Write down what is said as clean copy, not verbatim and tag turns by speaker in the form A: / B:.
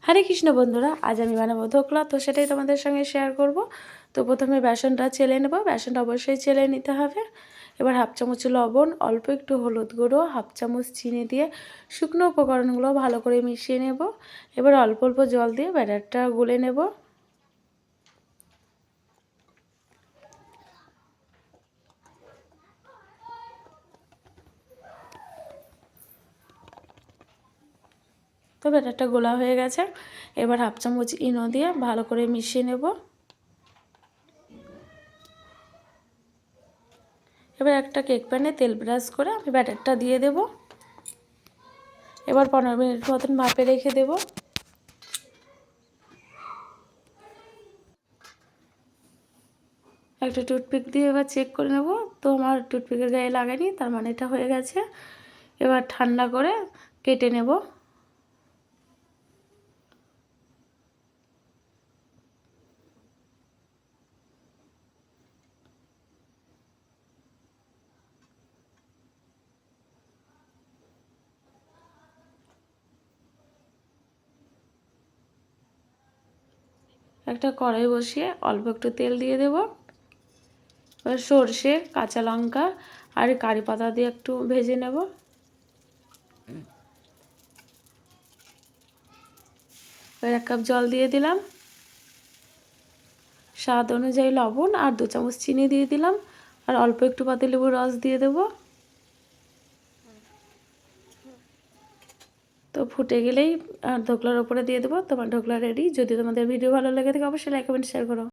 A: হরে কৃষ্ণ বন্ধুরা, আজ আমি বানাবো ধোকলা। তো সেটাই তোমাদের সঙ্গে শেয়ার করব। তো প্রথমে বেসনটা চেলে নেব। বেসনটা অবশ্যই চেলে নিতে হবে। এবার হাফ চামচ লবণ, অল্প একটু হলুদ গুঁড়ো, হাফ চামচ চিনি দিয়ে শুকনো উপকরণগুলো ভালো করে মিশিয়ে নেব। এবার অল্প অল্প জল দিয়ে ব্যাটারটা গুলে নেব। তো ব্যাটারটা গোলা হয়ে গেছে। এবার হাফ চামচ ইনো দিয়ে ভালো করে মিশিয়ে নেব। এবার একটা কেক প্যানে তেল ব্রাশ করে আমি ব্যাটারটা দিয়ে দেব। এবার 15 মিনিট মতন ভাপে রেখে দেব। একটা টুথপিক দিয়ে এবার চেক করে নেব। তো আমার টুথপিকের গায়ে লাগেনি, তার মানে এটা হয়ে গেছে। এবার ঠান্ডা করে কেটে নেব। একটা কড়াই বসিয়ে অল্প একটু তেল দিয়ে দেব। এবার সর্ষে, কাঁচা লঙ্কা আর কারি পাতা দিয়ে একটু ভেজে নেব। এবার 1 কাপ জল দিয়ে দিলাম। স্বাদ অনুযায়ী লবণ আর 2 চামচ চিনি দিয়ে দিলাম। আর অল্প একটু পাতিলেবুর রস দিয়ে দেব। তো ফুটে গেলেই ধোকলার ওপরে দিয়ে দেবো। তোমার ধোকলা রেডি। যদি তোমাদের ভিডিও ভালো লেগে থাকে অবশ্যই লাইক কমেন্ট শেয়ার করো।